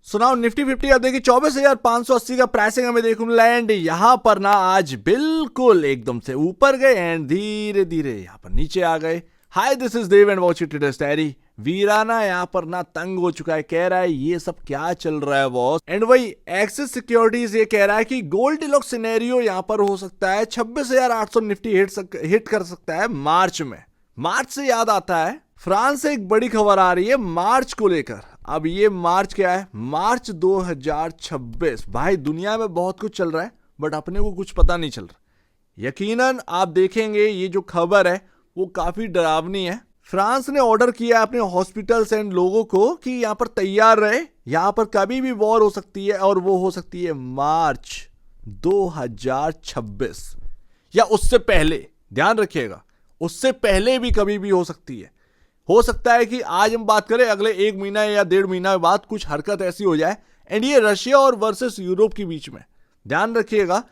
सुनाओ निफ्टी 50 आप देखिए 24,580 का प्राइसिंग हमें देखने मिला एंड यहां पर ना आज बिल्कुल एकदम से ऊपर गए एंड धीरे धीरे यहां पर नीचे आ गए। Hi this is Dev and watch it traders diary. वीराना यहाँ पर ना तंग हो चुका है, कह रहा है ये सब क्या चल रहा है बॉस। एंड वही एक्सिस सिक्योरिटीज ये कह रहा है कि गोल्ड डिलॉक्स सिनेरियो यहाँ पर हो सकता है 26,800 निफ्टी हिट कर सकता है मार्च में। मार्च से याद आता है फ्रांस से एक बड़ी खबर आ रही है मार्च को लेकर। अब ये मार्च क्या है, मार्च 2026। भाई दुनिया में बहुत कुछ चल रहा है बट अपने को कुछ पता नहीं चल रहा। यकीनन आप देखेंगे ये जो खबर है वो काफी डरावनी है। फ्रांस ने ऑर्डर किया अपने हॉस्पिटल्स एंड लोगों को कि यहां पर तैयार रहे, यहां पर कभी भी वॉर हो सकती है और वो हो सकती है मार्च 2026 या उससे पहले। ध्यान रखिएगा उससे पहले भी कभी भी हो सकती है। हो सकता है कि आज हम बात करें अगले 1 महीना या 1.5 महीना बाद कुछ हरकत ऐसी हो जाए एंड ये रशिया और वर्सेस यूरोप के बीच में। ध्यान रखिएगा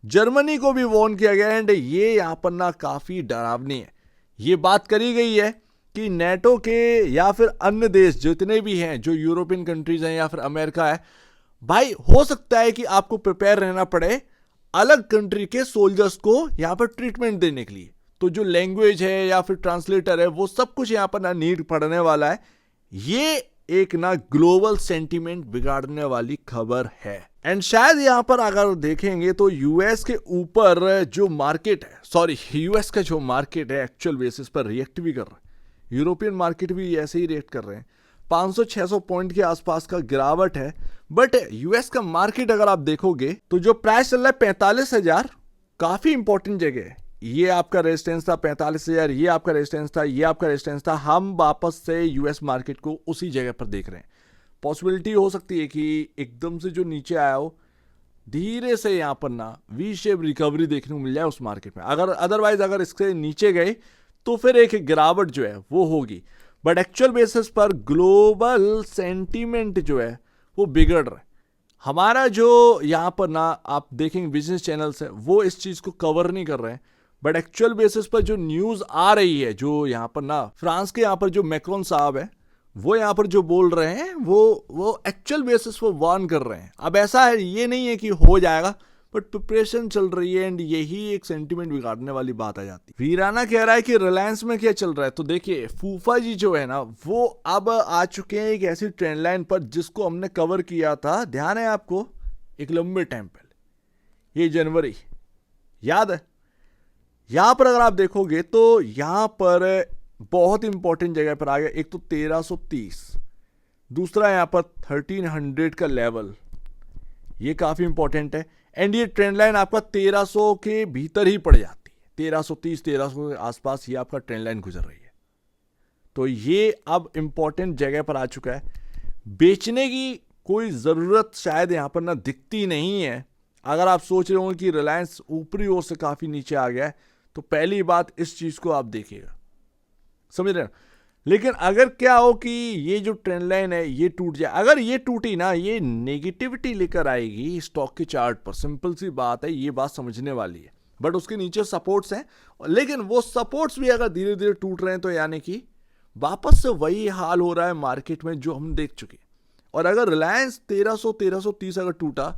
जर्मनी को भी वार्न किया गया एंड ये यहां पर ना काफी डरावनी है। ये बात करी गई है कि नेटो के या फिर अन्य देश जितने भी हैं जो यूरोपियन कंट्रीज हैं या फिर अमेरिका है, भाई हो सकता है कि आपको प्रिपेयर रहना पड़े अलग कंट्री के सोल्जर्स को यहां पर ट्रीटमेंट देने के लिए। तो जो लैंग्वेज है या फिर ट्रांसलेटर है वो सब कुछ यहां पर ना नीड पड़ने वाला है। ये एक ना ग्लोबल सेंटीमेंट बिगाड़ने वाली खबर है। एंड शायद यहां पर अगर देखेंगे तो यूएस के ऊपर जो मार्केट है, सॉरी यूएस का जो मार्केट है एक्चुअल बेसिस पर रिएक्ट भी कर रहा है। यूरोपियन मार्केट भी ऐसे ही रिएक्ट कर रहे हैं। 500-600 पॉइंट के आसपास का गिरावट है बट यूएस का मार्केट अगर आप देखोगे तो जो प्राइस चल रहा है 45,000 काफी इंपॉर्टेंट जगह है। ये आपका रेजिस्टेंस था 45,000, ये आपका रेजिस्टेंस था, ये आपका रेजिस्टेंस था। हम वापस से यूएस मार्केट को उसी जगह पर देख रहे हैं। पॉसिबिलिटी हो सकती है कि एकदम से जो नीचे आया हो धीरे से यहां पर ना वी शेप रिकवरी देखने को मिल जाए उस मार्केट में। अगर अदरवाइज अगर इसके नीचे गए तो फिर एक गिरावट जो है वो होगी। बट एक्चुअल बेसिस पर ग्लोबल सेंटीमेंट जो है वो बिगड़ रहा है। हमारा जो यहां पर ना आप देखेंगे बिजनेस चैनल्स है वो इस चीज को कवर नहीं कर रहे हैं बट एक्चुअल बेसिस पर जो न्यूज आ रही है, जो यहां पर ना फ्रांस के यहां पर जो मैक्रोन साहब है वो यहां पर जो बोल रहे हैं वो एक्चुअल बेसिस पर वार्न कर रहे हैं। अब ऐसा है ये नहीं है कि हो जाएगा बट प्रिपरेशन चल रही है एंड यही एक सेंटीमेंट बिगाड़ने वाली बात आ जाती है। वीराना कह रहा है कि रिलायंस में क्या चल रहा है, तो देखिए फूफा जी जो है ना वो अब आ चुके हैं एक ऐसी ट्रेंड लाइन पर जिसको हमने कवर किया था, ध्यान है आपको, एक लंबे टाइम पहले, ये जनवरी याद है। यहां पर अगर आप देखोगे तो यहां पर बहुत इंपॉर्टेंट जगह पर आ गया। एक तो 1330, दूसरा यहां पर 1300 का लेवल, ये काफी इंपॉर्टेंट है एंड ये ट्रेंड लाइन आपका 1300 के भीतर ही पड़ जाती है। 1330 1300 के आसपास ये आपका ट्रेंड लाइन गुजर रही है। तो ये अब इंपॉर्टेंट जगह पर आ चुका है। बेचने की कोई जरूरत शायद यहां पर ना दिखती नहीं है। अगर आप सोच रहे हो कि रिलायंस ऊपरी ओर से काफी नीचे आ गया है तो पहली बात इस चीज को आप देखिएगा, समझ रहे हो। लेकिन अगर क्या हो कि ये जो ट्रेंड लाइन है ये टूट जाए, अगर ये टूटी ना ये नेगेटिविटी लेकर आएगी स्टॉक के चार्ट पर। सिंपल सी बात है, ये बात समझने वाली है। बट उसके नीचे सपोर्ट्स हैं, लेकिन वो सपोर्ट्स भी अगर धीरे धीरे टूट रहे हैं तो यानी कि वापस से वही हाल हो रहा है मार्केट में जो हम देख चुके। और अगर रिलायंस 1330 अगर टूटा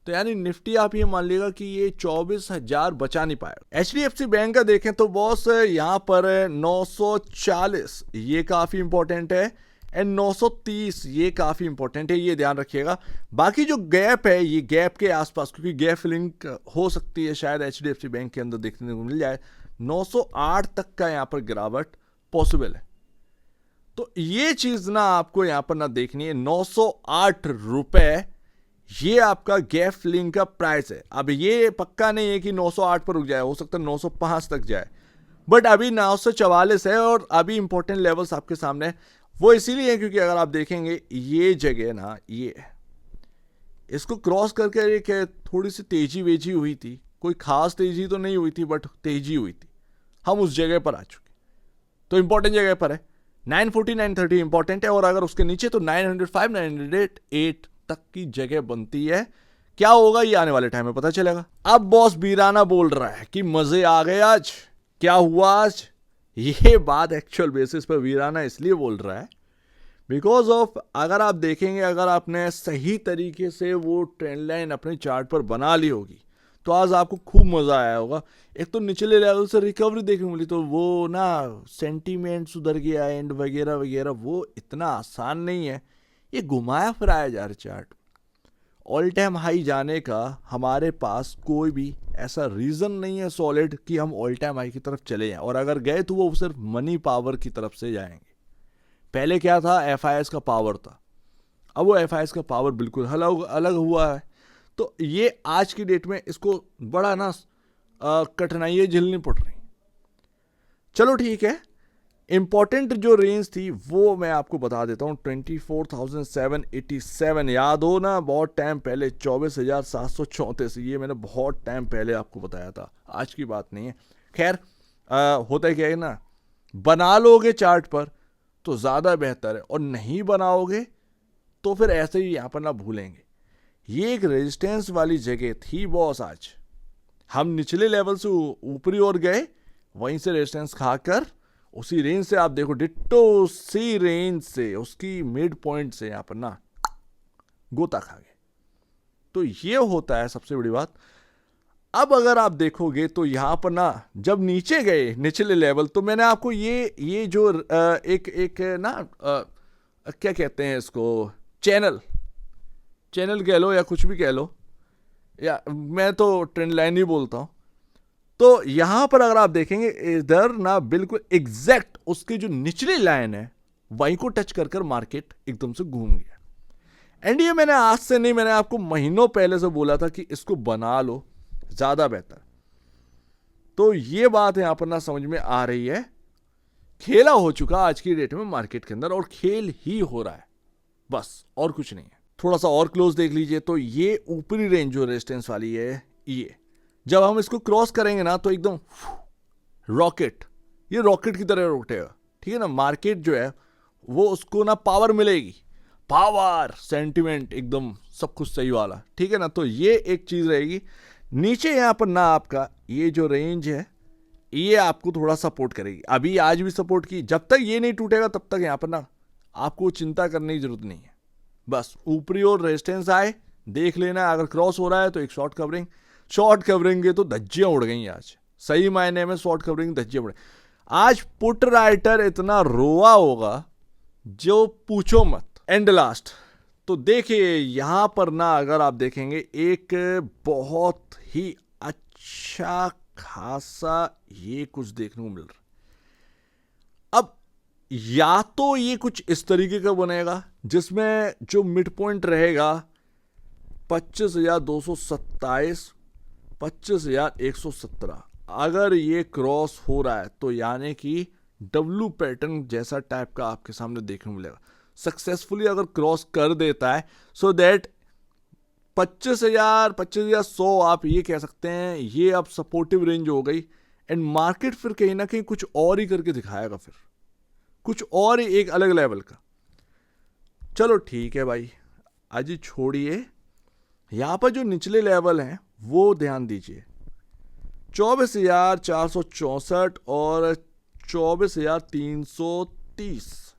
तो यानी निफ्टी आप ये मान लीजिएगा कि ये 24,000 बचा नहीं पाएगा। एचडीएफसी बैंक का देखें तो बॉस यहां पर 940 ये काफी इंपॉर्टेंट है एंड 930 ये काफी इंपॉर्टेंट है, ये ध्यान रखिएगा। बाकी जो गैप है ये गैप के आसपास, क्योंकि गैप फिलिंग हो सकती है शायद एचडीएफसी बैंक के अंदर देखने को मिल जाए। 908 तक का यहां पर गिरावट पॉसिबल है। तो ये चीज ना आपको यहां पर ना देखनी है। 908 रुपए ये आपका गैप फिलिंग का प्राइस है। अब ये पक्का नहीं है कि 908 पर रुक जाए, हो सकता है 905 तक जाए, बट अभी 944 है और अभी इंपॉर्टेंट लेवल्स आपके सामने। वो इसीलिए है क्योंकि अगर आप देखेंगे ये जगह ना ये इसको क्रॉस करके एक थोड़ी सी तेजी वेजी हुई थी, कोई खास तेजी तो नहीं हुई थी बट तेजी हुई थी। हम उस जगह पर आ चुके, तो इंपॉर्टेंट जगह पर है। 940 930 इंपॉर्टेंट है और अगर उसके नीचे तो 905 908 तक की जगह बनती है। क्या होगा ये आने वाले टाइम में पता चलेगा। अब बॉस बीराना बोल रहा है कि मजे आ गए आज, क्या हुआ आज। ये बात एक्चुअल बेसिस पर वीराना इसलिए बोल रहा है बिकॉज ऑफ अगर आप देखेंगे, अगर आपने सही तरीके से वो ट्रेंड लाइन अपने चार्ट पर बना ली होगी तो आज आपको खूब मज़ा आया होगा। एक तो निचले लेवल से रिकवरी देखने मिली, तो वो ना सेंटीमेंट सुधर गया एंड वगैरह वगैरह, वो इतना आसान नहीं है। ये घुमाया फिराया जा रहा चार्ट। ऑल टाइम हाई जाने का हमारे पास कोई भी ऐसा रीज़न नहीं है सॉलिड कि हम ऑल टाइम हाई की तरफ चले जाएं, और अगर गए तो वो सिर्फ मनी पावर की तरफ से जाएंगे। पहले क्या था, एफआईएस का पावर था, अब वो एफआईएस का पावर बिल्कुल अलग अलग हुआ है। तो ये आज की डेट में इसको बड़ा ना कठिनाइयाँ झेलनी पड़ रही। चलो ठीक है, इंपॉर्टेंट जो रेंज थी वो मैं आपको बता देता हूँ। 24,787 याद हो ना, बहुत टाइम पहले 24,734, ये मैंने बहुत टाइम पहले आपको बताया था, आज की बात नहीं है। खैर होता है क्या है ना, बना लोगे चार्ट पर तो ज़्यादा बेहतर है, और नहीं बनाओगे तो फिर ऐसे ही यहाँ पर ना भूलेंगे। ये एक रेजिस्टेंस वाली जगह थी बॉस। आज हम निचले लेवल से ऊपरी ओर गए, वहीं से रेजिस्टेंस खाकर उसी रेंज से आप देखो डिट्टो उसी रेंज से उसकी मिड पॉइंट से यहाँ पर ना गोता खा गए। तो ये होता है सबसे बड़ी बात। अब अगर आप देखोगे तो यहाँ पर ना जब नीचे गए निचले लेवल, तो मैंने आपको ये जो एक ना क्या कहते हैं इसको, चैनल कह लो या कुछ भी कह लो, या मैं तो ट्रेंड लाइन ही बोलता हूँ। तो यहाँ पर अगर आप देखेंगे इधर ना बिल्कुल एग्जैक्ट उसकी जो निचली लाइन है वहीं को टच कर मार्केट एकदम से घूम गया। एंड ये मैंने आज से नहीं, मैंने आपको महीनों पहले से बोला था कि इसको बना लो, ज़्यादा बेहतर। तो ये बात यहाँ पर ना समझ में आ रही है। खेला हो चुका आज की डेट में मार्केट के अंदर, और खेल ही हो रहा है बस, और कुछ नहीं है। थोड़ा सा और क्लोज देख लीजिए, तो ये ऊपरी रेंज जो रेजिस्टेंस वाली है, ये जब हम इसको क्रॉस करेंगे ना तो एकदम रॉकेट, ये रॉकेट की तरह उठेगा। ठीक है ना, मार्केट जो है वो उसको ना पावर मिलेगी, पावर सेंटिमेंट एकदम सब कुछ सही वाला। ठीक है ना, तो ये एक चीज़ रहेगी। नीचे यहाँ पर ना आपका ये जो रेंज है ये आपको थोड़ा सपोर्ट करेगी, अभी आज भी सपोर्ट की। जब तक ये नहीं टूटेगा तब तक यहाँ पर ना आपको चिंता करने की जरूरत नहीं है। बस ऊपरी ओर रेजिस्टेंस आए देख लेना, अगर क्रॉस हो रहा है तो एक शॉर्ट कवरिंग के तो धज्जियां उड़ गई आज, सही मायने में शॉर्ट कवरिंग धज्जियां उड़ गई। आज पुट राइटर इतना रोआ होगा जो पूछो मत। एंड लास्ट तो देखिए यहां पर ना अगर आप देखेंगे एक बहुत ही अच्छा खासा ये कुछ देखने को मिल रहा। अब या तो ये कुछ इस तरीके का बनेगा जिसमें जो मिड पॉइंट रहेगा 25,227, 25,117, अगर ये क्रॉस हो रहा है तो यानी कि डब्लू पैटर्न जैसा टाइप का आपके सामने देखने को मिलेगा। सक्सेसफुली अगर क्रॉस कर देता है सो दैट 25,100 आप ये कह सकते हैं ये अब सपोर्टिव रेंज हो गई। एंड मार्केट फिर कहीं ना कहीं कुछ और ही करके दिखाएगा, फिर कुछ और ही एक अलग लेवल का। चलो ठीक है भाई, आज छोड़िए, यहां पर जो निचले लेवल हैं वो ध्यान दीजिए, 24,464 और 24,330।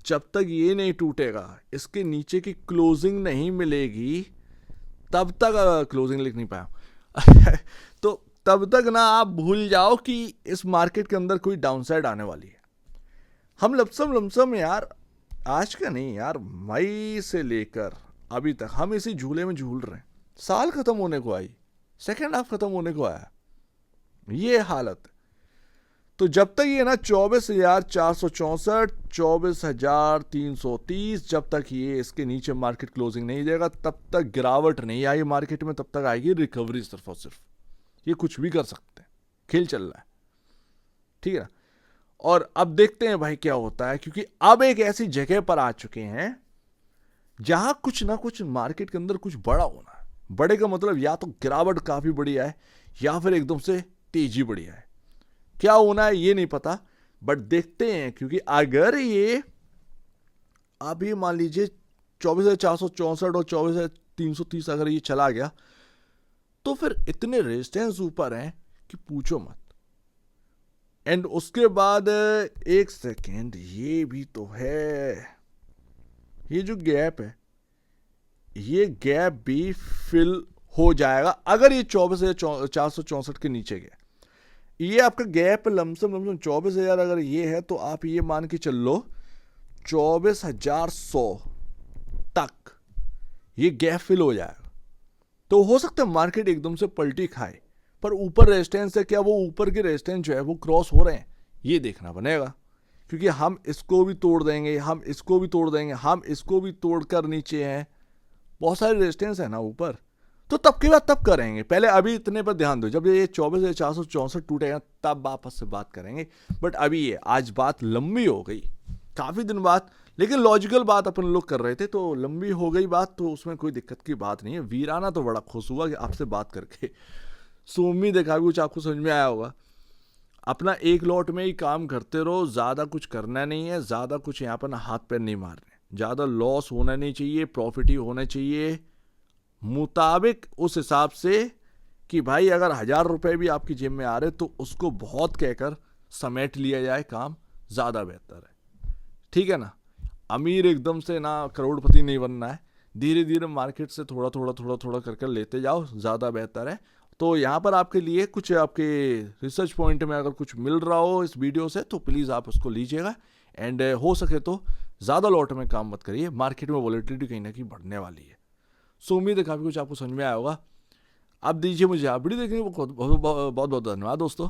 जब तक ये नहीं टूटेगा, इसके नीचे की क्लोजिंग नहीं मिलेगी, तब तक क्लोजिंग लिख नहीं पाया तो तब तक ना आप भूल जाओ कि इस मार्केट के अंदर कोई डाउनसाइड आने वाली है। हम लमसम यार, आज का नहीं यार, मई से लेकर अभी तक हम इसी झूले में झूल रहे हैं। साल खत्म होने को आई, सेकेंड हाफ खत्म होने को आया, ये हालत। तो जब तक ये ना 24,464, 24,330, जब तक ये इसके नीचे मार्केट क्लोजिंग नहीं देगा तब तक गिरावट नहीं आई मार्केट में, तब तक आएगी रिकवरी सिर्फ और सिर्फ। ये कुछ भी कर सकते हैं, खेल चल रहा है। ठीक है ना, और अब देखते हैं भाई क्या होता है, क्योंकि अब एक ऐसी जगह पर आ चुके हैं जहां कुछ ना कुछ मार्केट के अंदर कुछ बड़ा होना है। बड़े का मतलब या तो गिरावट काफी बढ़िया है या फिर एकदम से तेजी बढ़िया है। क्या होना है ये नहीं पता, बट देखते हैं। क्योंकि अगर ये अभी मान लीजिए 24,464 और 24,330 अगर ये चला गया तो फिर इतने रेजिस्टेंस ऊपर हैं कि पूछो मत। एंड उसके बाद एक सेकेंड, ये भी तो है, ये जो गैप है, ये गैप भी फिल हो जाएगा अगर ये 24,464 के नीचे गया। ये आपका गैप लमसम 24,000 अगर ये है तो आप ये मान के चल लो 24,100 तक ये गैप फिल हो जाएगा। तो हो सकता है मार्केट एकदम से पलटी खाए, पर ऊपर रेजिस्टेंस है, क्या वो ऊपर के रेजिस्टेंस जो है वो क्रॉस हो रहे हैं, ये देखना बनेगा। क्योंकि हम इसको भी तोड़ देंगे, हम इसको भी तोड़ देंगे, हम इसको भी तोड़कर नीचे हैं, बहुत सारे रेजिस्टेंस है ना ऊपर, तो तब की बात तब करेंगे। पहले अभी इतने पर ध्यान दो, जब ये 24,464 टूटेगा तब आपस से बात करेंगे। बट अभी ये आज बात लंबी हो गई काफ़ी दिन बाद, लेकिन लॉजिकल बात अपन लोग कर रहे थे, तो लंबी हो गई बात, तो उसमें कोई दिक्कत की बात नहीं है। वीराना तो बड़ा खुश हुआ कि आपसे बात करके। सो उम्मीद है काफ़ी कुछ आपको समझ में आया होगा। अपना एक लॉट में ही काम करते रहो, ज़्यादा कुछ करना नहीं है, ज़्यादा कुछ यहाँ पर ना हाथ पैर नहीं मारने, ज़्यादा लॉस होना नहीं चाहिए, प्रॉफिट ही होना चाहिए मुताबिक उस हिसाब से कि भाई अगर 1,000 रुपये भी आपकी जेब में आ रहे तो उसको बहुत कहकर समेट लिया जाए, काम ज़्यादा बेहतर है। ठीक है ना, अमीर एकदम से ना करोड़पति नहीं बनना है, धीरे धीरे मार्केट से थोड़ा थोड़ा करके लेते जाओ, ज़्यादा बेहतर है। तो यहाँ पर आपके लिए कुछ आपके रिसर्च पॉइंट में अगर कुछ मिल रहा हो इस वीडियो से तो प्लीज़ आप उसको लीजिएगा। एंड हो सके तो ज़्यादा लॉट में काम मत करिए, मार्केट में वॉलेटिलिटी कहीं ना कहीं बढ़ने वाली है। सो उम्मीद है काफ़ी कुछ आपको समझ में आया होगा। आप दीजिए मुझे आप वीडियो देखने को बहुत बहुत धन्यवाद दोस्तों।